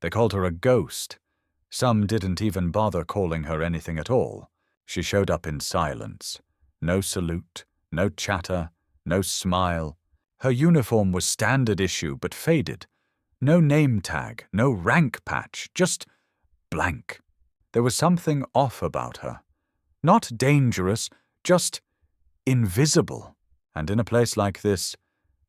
They called her a ghost. Some didn't even bother calling her anything at all. She showed up in silence. No salute, no chatter, no smile. Her uniform was standard issue but faded. No name tag, no rank patch, just blank. There was something off about her. Not dangerous, just invisible. And in a place like this,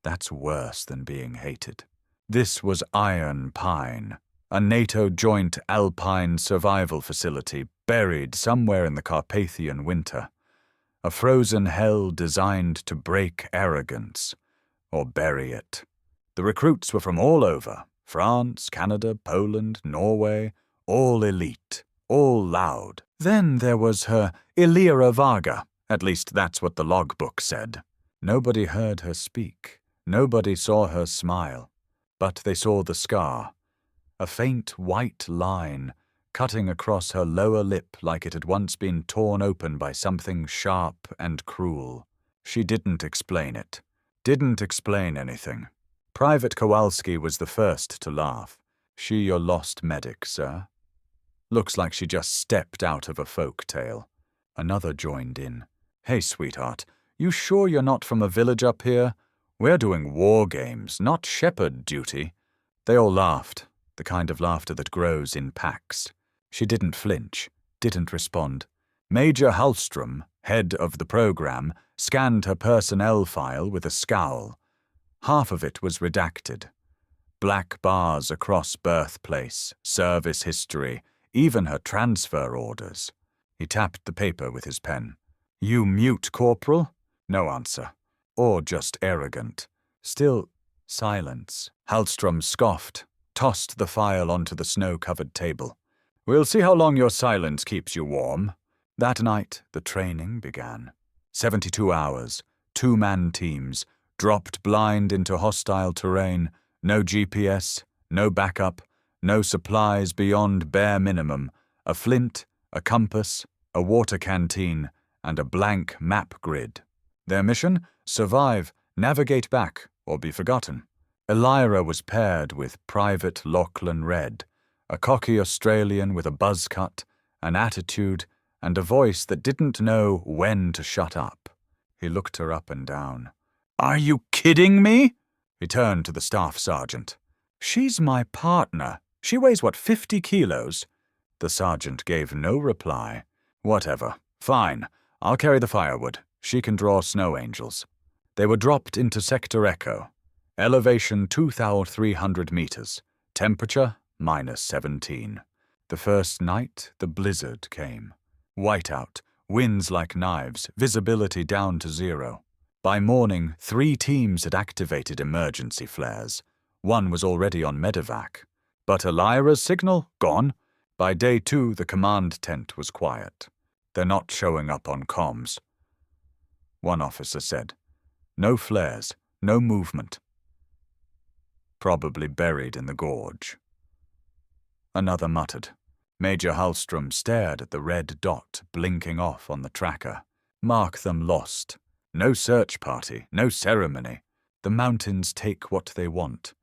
that's worse than being hated. This was Iron Pine, a NATO joint alpine survival facility buried somewhere in the Carpathian winter. A frozen hell designed to break arrogance, or bury it. The recruits were from all over, France, Canada, Poland, Norway, all elite, all loud. Then there was her Illyra Varga, at least that's what the logbook said. Nobody heard her speak, nobody saw her smile, but they saw the scar, a faint white line cutting across her lower lip like it had once been torn open by something sharp and cruel. She didn't explain it, didn't explain anything. Private Kowalski was the first to laugh. She your lost medic, sir? Looks like she just stepped out of a folk tale. Another joined in. Hey, sweetheart, you sure you're not from a village up here? We're doing war games, not shepherd duty. They all laughed, the kind of laughter that grows in packs. She didn't flinch, didn't respond. Major Hallstrom, head of the program, scanned her personnel file with a scowl. Half of it was redacted. Black bars across birthplace, service history, even her transfer orders. He tapped the paper with his pen. You mute, Corporal? No answer. Or just arrogant. Still, silence. Hallstrom scoffed, tossed the file onto the snow-covered table. We'll see how long your silence keeps you warm. That night, the training began. 72 hours, 2-man teams, dropped blind into hostile terrain, no GPS, no backup, no supplies beyond bare minimum, a flint, a compass, a water canteen, and a blank map grid. Their mission? Survive, navigate back, or be forgotten. Illyra was paired with Private Lachlan Red, a cocky Australian with a buzz cut, an attitude, and a voice that didn't know when to shut up. He looked her up and down. Are you kidding me? He turned to the staff sergeant. She's my partner. She weighs, 50 kilos? The sergeant gave no reply. Whatever. Fine. I'll carry the firewood. She can draw snow angels. They were dropped into Sector Echo. Elevation 2,300 meters. Temperature -17. The first night, the blizzard came. Whiteout, winds like knives, visibility down to 0. By morning, 3 teams had activated emergency flares. One was already on medevac. But Illyra's signal? Gone. By day 2, the command tent was quiet. They're not showing up on comms. One officer said. No flares, no movement. Probably buried in the gorge. Another muttered. Major Hallstrom stared at the red dot blinking off on the tracker. Mark them lost. No search party, no ceremony. The mountains take what they want.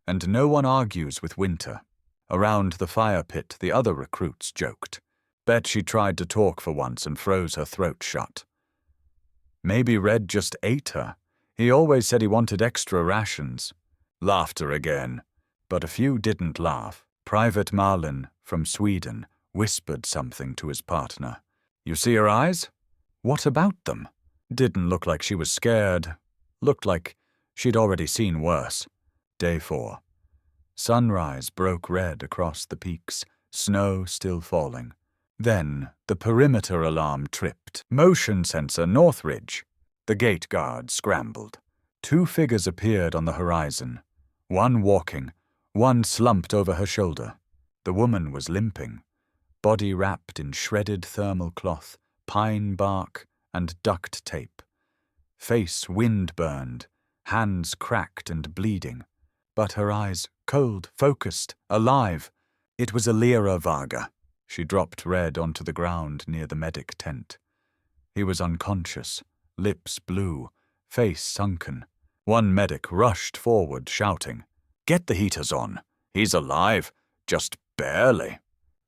And no one argues with winter. Around the fire pit, the other recruits joked. Bet she tried to talk for once and froze her throat shut. Maybe Red just ate her. He always said he wanted extra rations. Laughter again. But a few didn't laugh. Private Marlin, from Sweden, whispered something to his partner. You see her eyes? What about them? Didn't look like she was scared. Looked like she'd already seen worse. Day 4. Sunrise broke red across the peaks, snow still falling. Then the perimeter alarm tripped. Motion sensor Northridge. The gate guard scrambled. 2 figures appeared on the horizon. One walking, one slumped over her shoulder. The woman was limping, body wrapped in shredded thermal cloth, pine bark, and duct tape. Face wind-burned, hands cracked and bleeding, but her eyes cold, focused, alive. It was Illyra Varga. She dropped Red onto the ground near the medic tent. He was unconscious, lips blue, face sunken. One medic rushed forward, shouting, Get the heaters on. He's alive. Just barely.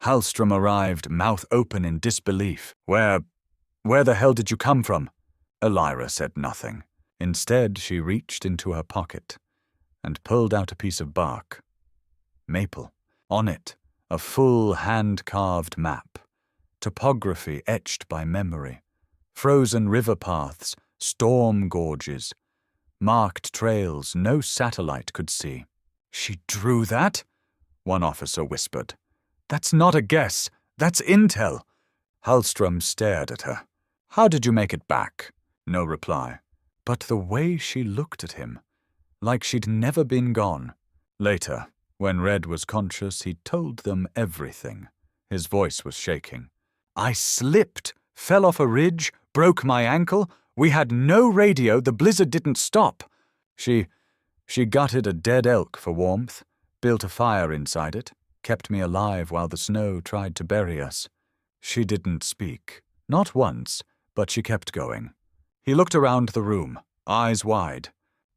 Hallstrom arrived, mouth open in disbelief. Where the hell did you come from? Elira said nothing. Instead, she reached into her pocket and pulled out a piece of bark. Maple. On it, a full hand-carved map. Topography etched by memory. Frozen river paths, storm gorges. Marked trails no satellite could see. She drew that? One officer whispered. That's not a guess. That's intel. Hallstrom stared at her. How did you make it back? No reply. But the way she looked at him, like she'd never been gone. Later, when Red was conscious, he told them everything. His voice was shaking. I slipped, fell off a ridge, broke my ankle. We had no radio. The blizzard didn't stop. She gutted a dead elk for warmth, built a fire inside it, kept me alive while the snow tried to bury us. She didn't speak. Not once, but she kept going. He looked around the room, eyes wide.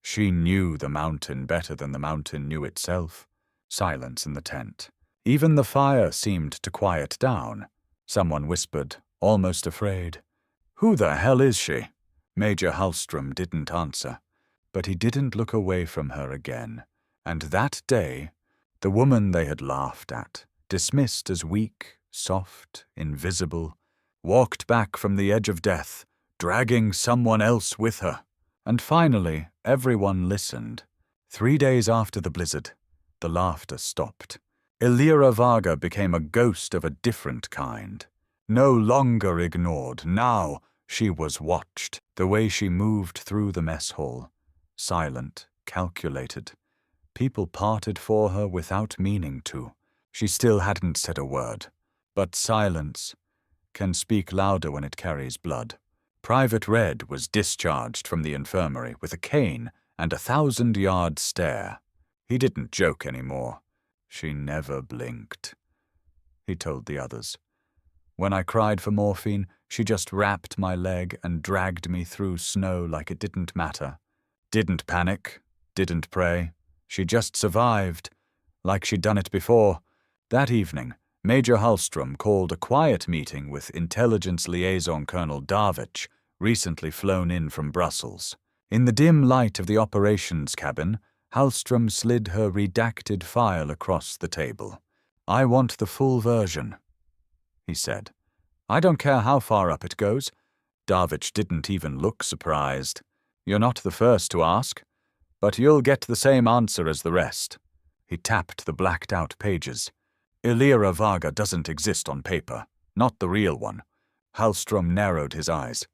She knew the mountain better than the mountain knew itself. Silence in the tent. Even the fire seemed to quiet down. Someone whispered, almost afraid. Who the hell is she? Major Hallstrom didn't answer, but he didn't look away from her again. And that day, the woman they had laughed at, dismissed as weak, soft, invisible, walked back from the edge of death, dragging someone else with her. And finally, everyone listened. 3 days after the blizzard, the laughter stopped. Elira Varga became a ghost of a different kind. No longer ignored. Now she was watched. The way she moved through the mess hall. Silent, calculated. People parted for her without meaning to. She still hadn't said a word. But silence can speak louder when it carries blood. Private Red was discharged from the infirmary with a cane and a 1,000-yard stare. He didn't joke anymore. She never blinked. He told the others. When I cried for morphine, she just wrapped my leg and dragged me through snow like it didn't matter. Didn't panic, didn't pray. She just survived, like she'd done it before. That evening, Major Hallstrom called a quiet meeting with Intelligence Liaison Colonel Darvich, recently flown in from Brussels. In the dim light of the operations cabin, Hallstrom slid her redacted file across the table. I want the full version, he said. I don't care how far up it goes. Darvich didn't even look surprised. You're not the first to ask, but you'll get the same answer as the rest. He tapped the blacked-out pages. Elira Varga doesn't exist on paper, not the real one. Hallstrom narrowed his eyes.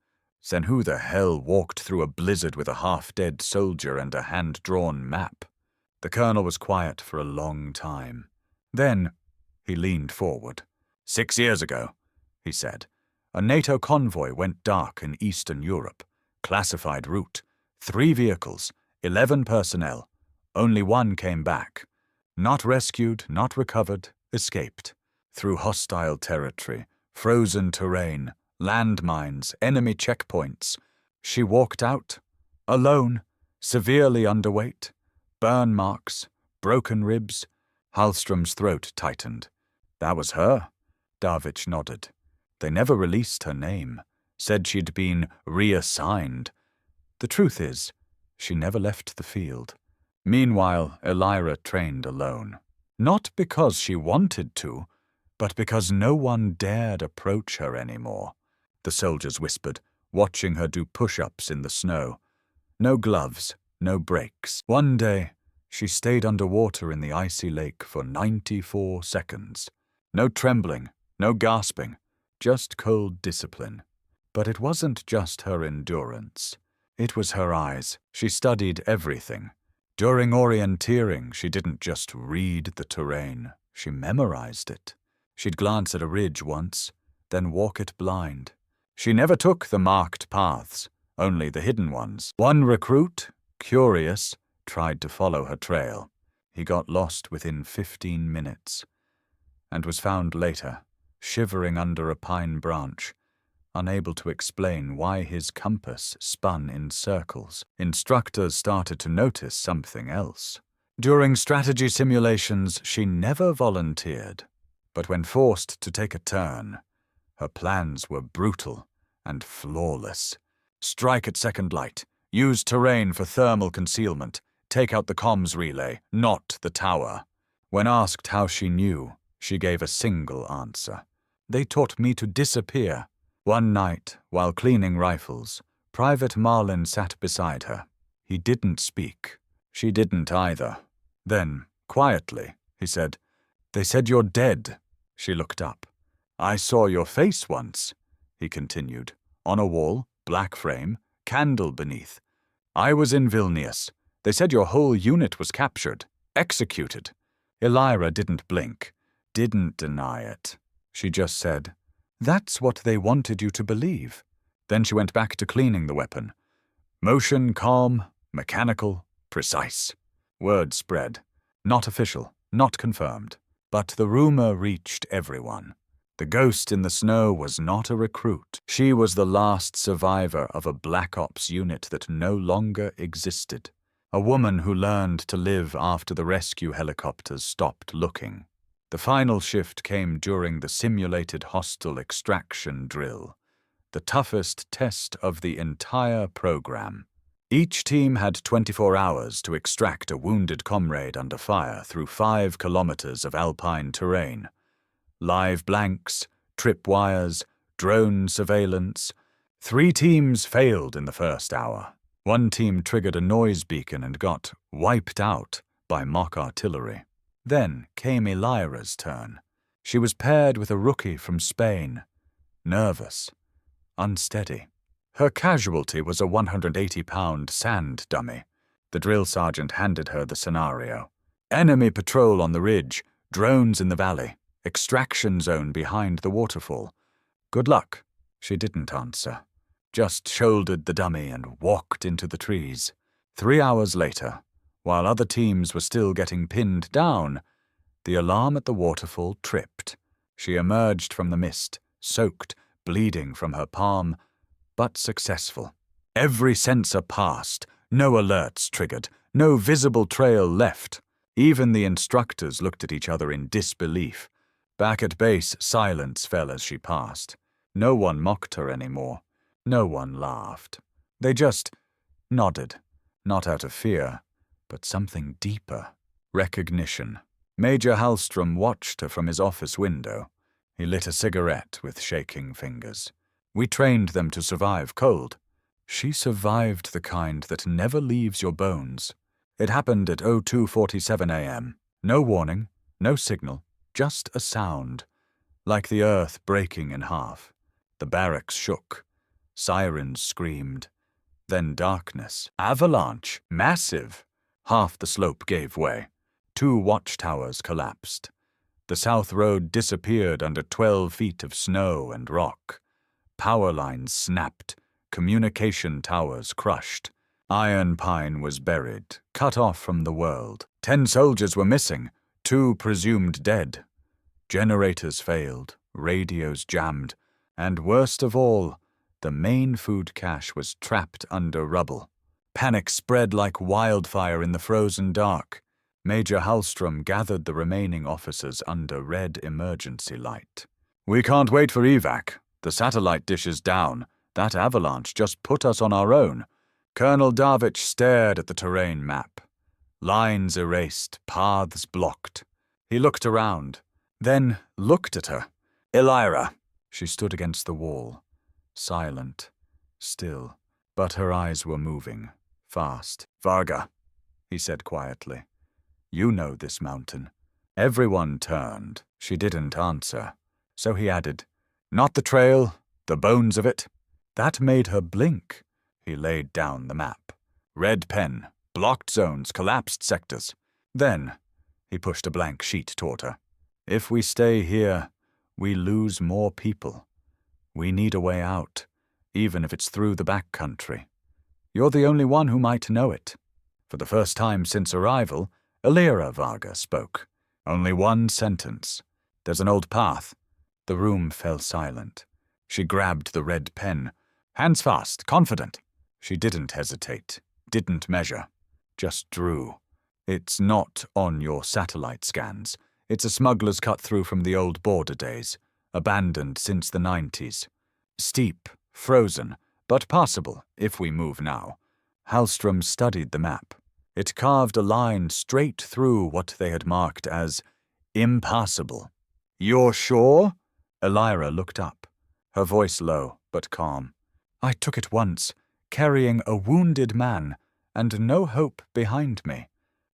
Then who the hell walked through a blizzard with a half-dead soldier and a hand-drawn map? The colonel was quiet for a long time. Then he leaned forward. 6 years ago, he said, a NATO convoy went dark in Eastern Europe. Classified route. 3 vehicles, 11 personnel. Only 1 came back. Not rescued, not recovered, escaped. Through hostile territory, frozen terrain, landmines, enemy checkpoints. She walked out, alone, severely underweight, burn marks, broken ribs. Hallstrom's throat tightened. That was her. Darvich nodded. They never released her name, said she'd been reassigned. The truth is, she never left the field. Meanwhile, Elira trained alone. Not because she wanted to, but because no one dared approach her anymore. The soldiers whispered, watching her do push-ups in the snow. No gloves, no brakes. One day, she stayed underwater in the icy lake for 94 seconds. No trembling, no gasping, just cold discipline. But it wasn't just her endurance. It was her eyes. She studied everything. During orienteering, she didn't just read the terrain. She memorized it. She'd glance at a ridge once, then walk it blind. She never took the marked paths, only the hidden ones. One recruit, curious, tried to follow her trail. He got lost within 15 minutes, and was found later, shivering under a pine branch, unable to explain why his compass spun in circles. Instructors started to notice something else. During strategy simulations, she never volunteered, but when forced to take a turn, her plans were brutal and flawless. Strike at second light, use terrain for thermal concealment, take out the comms relay, not the tower. When asked how she knew, she gave a single answer. They taught me to disappear. One night, while cleaning rifles, Private Marlin sat beside her. He didn't speak. She didn't either. Then, quietly, he said, "They said you're dead." She looked up. "I saw your face once," he continued. "On a wall, black frame, candle beneath. I was in Vilnius. They said your whole unit was captured, executed." Elira didn't blink, didn't deny it. She just said, "That's what they wanted you to believe." Then she went back to cleaning the weapon. Motion calm, mechanical, precise. Word spread. Not official, not confirmed. But the rumor reached everyone. The ghost in the snow was not a recruit. She was the last survivor of a Black Ops unit that no longer existed. A woman who learned to live after the rescue helicopters stopped looking. The final shift came during the simulated hostile extraction drill, the toughest test of the entire program. Each team had 24 hours to extract a wounded comrade under fire through 5 kilometers of alpine terrain. Live blanks, tripwires, drone surveillance. 3 teams failed in the first hour. One team triggered a noise beacon and got wiped out by mock artillery. Then came Elira's turn. She was paired with a rookie from Spain. Nervous, unsteady. Her casualty was a 180-pound sand dummy. The drill sergeant handed her the scenario. Enemy patrol on the ridge, drones in the valley, extraction zone behind the waterfall. Good luck. She didn't answer. Just shouldered the dummy and walked into the trees. 3 hours later, while other teams were still getting pinned down, the alarm at the waterfall tripped. She emerged from the mist, soaked, bleeding from her palm, but successful. Every sensor passed, no alerts triggered, no visible trail left. Even the instructors looked at each other in disbelief. Back at base, silence fell as she passed. No one mocked her anymore. No one laughed. They just nodded, not out of fear, but something deeper. Recognition. Major Hallstrom watched her from his office window. He lit a cigarette with shaking fingers. We trained them to survive cold. She survived the kind that never leaves your bones. It happened at 02:47 a.m. No warning, no signal, just a sound, like the earth breaking in half. The barracks shook. Sirens screamed. Then darkness. Avalanche. Massive. Half the slope gave way. 2 watchtowers collapsed. The south road disappeared under 12 feet of snow and rock. Power lines snapped. Communication towers crushed. Iron Pine was buried, cut off from the world. 10 soldiers were missing, 2 presumed dead. Generators failed, radios jammed, and worst of all, the main food cache was trapped under rubble. Panic spread like wildfire in the frozen dark. Major Hallstrom gathered the remaining officers under red emergency light. "We can't wait for evac. The satellite dish is down. That avalanche just put us on our own." Colonel Darvich stared at the terrain map. Lines erased, paths blocked. He looked around, then looked at her. "Elira." She stood against the wall, silent, still, but her eyes were moving, fast. "Varga," he said quietly. "You know this mountain." Everyone turned. She didn't answer. So he added, "Not the trail, the bones of it." That made her blink. He laid down the map. Red pen, blocked zones, collapsed sectors. Then he pushed a blank sheet toward her. "If we stay here, we lose more people. We need a way out, even if it's through the back country. You're the only one who might know it." For the first time since arrival, Elira Varga spoke. Only one sentence. "There's an old path." The room fell silent. She grabbed the red pen. Hands fast, confident. She didn't hesitate, didn't measure, just drew. It's not on your satellite scans. It's a smuggler's cut-through from the old border days, abandoned since the 90s. Steep, frozen, but passable if we move now. Hallstrom studied the map. It carved a line straight through what they had marked as impassable. You're sure? Elira looked up, her voice low but calm. I took it once, carrying a wounded man, and no hope behind me.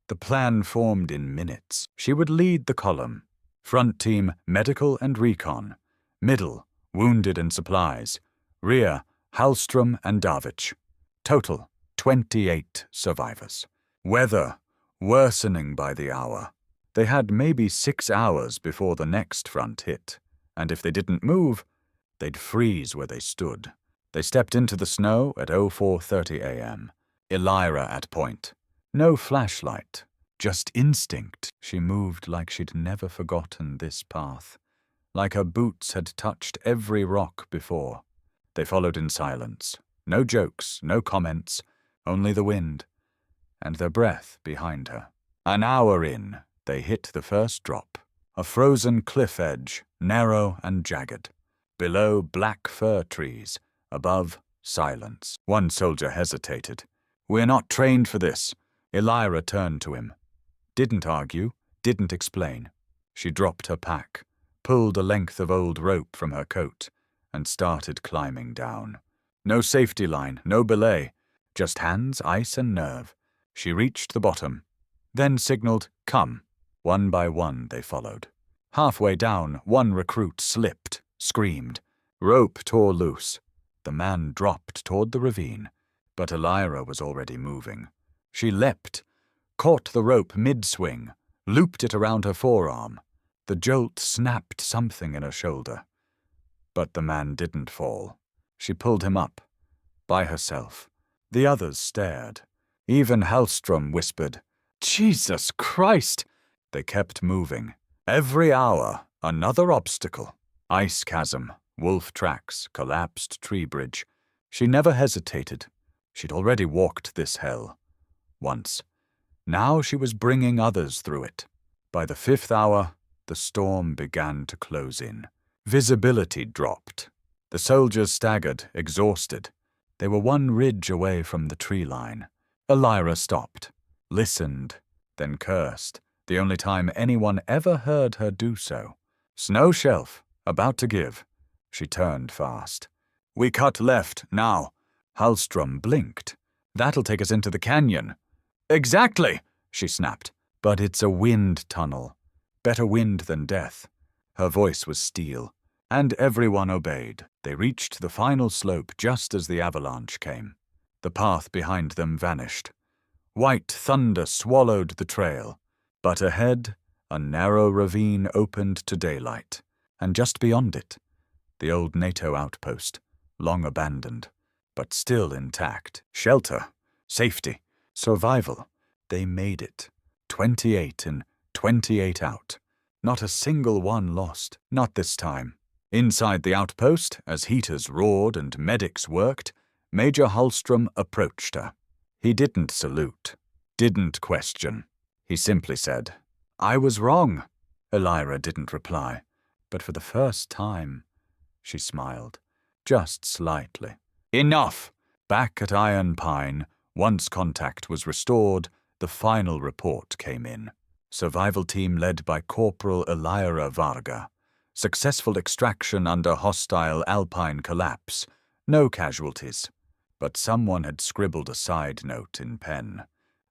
The plan formed in minutes. She would lead the column. Front team, medical and recon. Middle, wounded and supplies. Rear, Hallstrom and Darvich. Total, 28 survivors. Weather, worsening by the hour. They had maybe 6 hours before the next front hit, and if they didn't move, they'd freeze where they stood. They stepped into the snow at 04:30 a.m. Elira at point. No flashlight, just instinct. She moved like she'd never forgotten this path, like her boots had touched every rock before. They followed in silence. No jokes, no comments, only the wind, and their breath behind her. An hour in, they hit the first drop. A frozen cliff edge, narrow and jagged. Below, black fir trees. Above, silence. One soldier hesitated. We're not trained for this. Elira turned to him. Didn't argue, didn't explain. She dropped her pack, pulled a length of old rope from her coat, and started climbing down. No safety line, no belay, just hands, ice, and nerve. She reached the bottom, then signaled, come. One by one they followed. Halfway down, one recruit slipped, screamed. Rope tore loose. The man dropped toward the ravine, but Elira was already moving. She leapt, caught the rope mid-swing, looped it around her forearm. The jolt snapped something in her shoulder. But the man didn't fall. She pulled him up, by herself. The others stared. Even Hallstrom whispered, Jesus Christ! They kept moving. Every hour, another obstacle. Ice chasm, wolf tracks, collapsed tree bridge. She never hesitated. She'd already walked this hell. Once. Now she was bringing others through it. By the 5th hour, the storm began to close in. Visibility dropped. The soldiers staggered, exhausted. They were one ridge away from the tree line. Elira stopped, listened, then cursed, the only time anyone ever heard her do so. Snow shelf, about to give. She turned fast. We cut left, now. Hallstrom blinked. That'll take us into the canyon. Exactly, she snapped. But it's a wind tunnel. Better wind than death. Her voice was steel, and everyone obeyed. They reached the final slope just as the avalanche came. The path behind them vanished. White thunder swallowed the trail, but ahead, a narrow ravine opened to daylight, and just beyond it, the old NATO outpost, long abandoned, but still intact. Shelter, safety, survival. They made it. 28 in, 28 out. Not a single one lost, not this time. Inside the outpost, as heaters roared and medics worked, Major Hallstrom approached her. He didn't salute, didn't question. He simply said, I was wrong. Elira didn't reply, but for the first time, she smiled, just slightly. Enough! Back at Iron Pine, once contact was restored, the final report came in. Survival team led by Corporal Elira Varga. Successful extraction under hostile alpine collapse. No casualties. But someone had scribbled a side note in pen.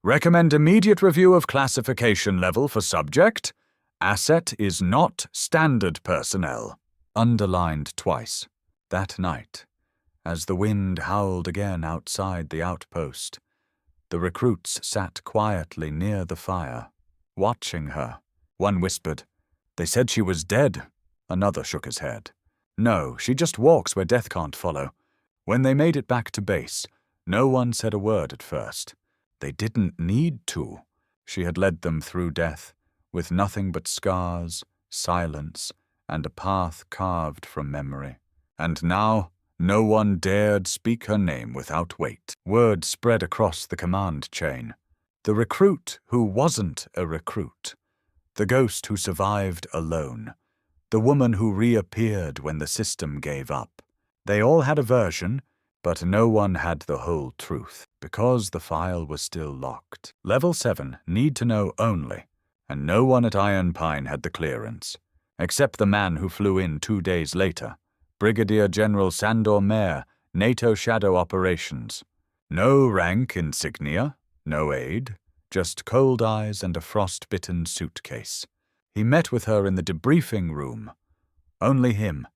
Recommend immediate review of classification level for subject. Asset is not standard personnel. Underlined twice. That night, as the wind howled again outside the outpost, the recruits sat quietly near the fire, watching her. One whispered, They said she was dead. Another shook his head. No, she just walks where death can't follow. When they made it back to base, no one said a word at first. They didn't need to. She had led them through death, with nothing but scars, silence, and a path carved from memory. And now, no one dared speak her name without weight. Word spread across the command chain. The recruit who wasn't a recruit. The ghost who survived alone. The woman who reappeared when the system gave up. They all had a version, but no one had the whole truth, because the file was still locked. Level 7, need to know only, and no one at Iron Pine had the clearance, except the man who flew in 2 days later, Brigadier General Sandor Mayer, NATO Shadow Operations. No rank insignia, no aid, just cold eyes and a frost-bitten suitcase. He met with her in the debriefing room. Only him,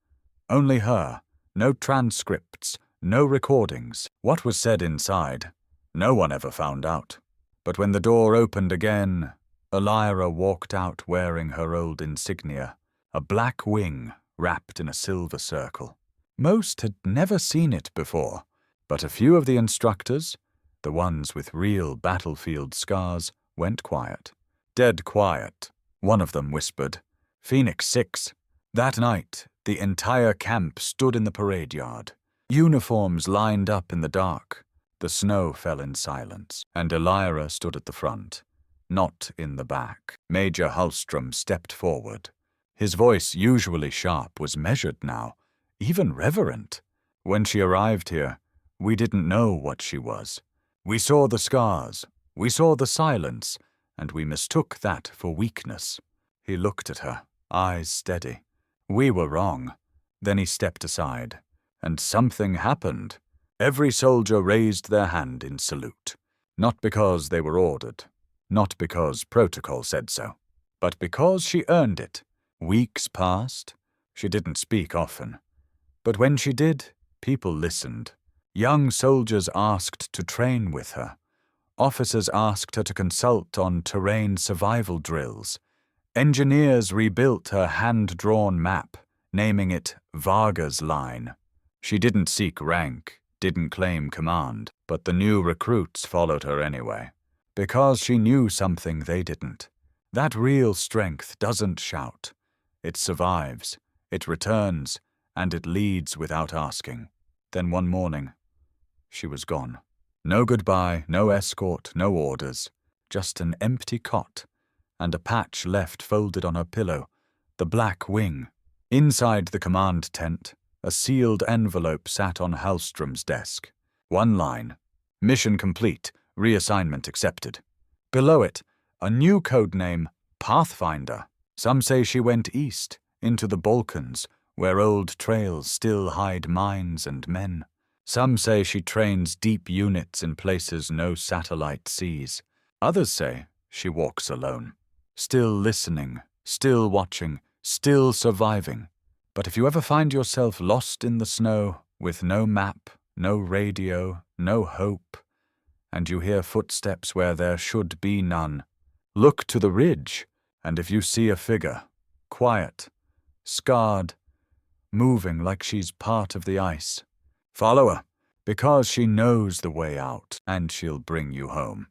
only her, no transcripts, no recordings. What was said inside, no one ever found out. But when the door opened again, Elira walked out wearing her old insignia, a black wing wrapped in a silver circle. Most had never seen it before, but a few of the instructors, the ones with real battlefield scars, went quiet. Dead quiet, one of them whispered. Phoenix 6. That night, the entire camp stood in the parade yard. Uniforms lined up in the dark. The snow fell in silence, and Elira stood at the front, not in the back. Major Hallstrom stepped forward. His voice, usually sharp, was measured now, even reverent. When she arrived here, we didn't know what she was. We saw the scars, we saw the silence, and we mistook that for weakness. He looked at her, eyes steady. We were wrong. Then he stepped aside, and something happened. Every soldier raised their hand in salute, not because they were ordered, not because protocol said so, but because she earned it. Weeks passed. She didn't speak often. But when she did, people listened. Young soldiers asked to train with her. Officers asked her to consult on terrain survival drills. Engineers rebuilt her hand-drawn map, naming it Varga's Line. She didn't seek rank, didn't claim command, but the new recruits followed her anyway, because she knew something they didn't. That real strength doesn't shout. It survives, it returns, and it leads without asking. Then one morning, she was gone. No goodbye, no escort, no orders, just an empty cot, and a patch left folded on her pillow, the black wing. Inside the command tent, a sealed envelope sat on Hallstrom's desk. One line, mission complete, reassignment accepted. Below it, a new code name, Pathfinder. Some say she went east, into the Balkans, where old trails still hide mines and men. Some say she trains deep units in places no satellite sees. Others say she walks alone, still listening, still watching, still surviving. But if you ever find yourself lost in the snow, with no map, no radio, no hope, and you hear footsteps where there should be none, look to the ridge, and if you see a figure, quiet, scarred, moving like she's part of the ice, follow her, because she knows the way out, and she'll bring you home.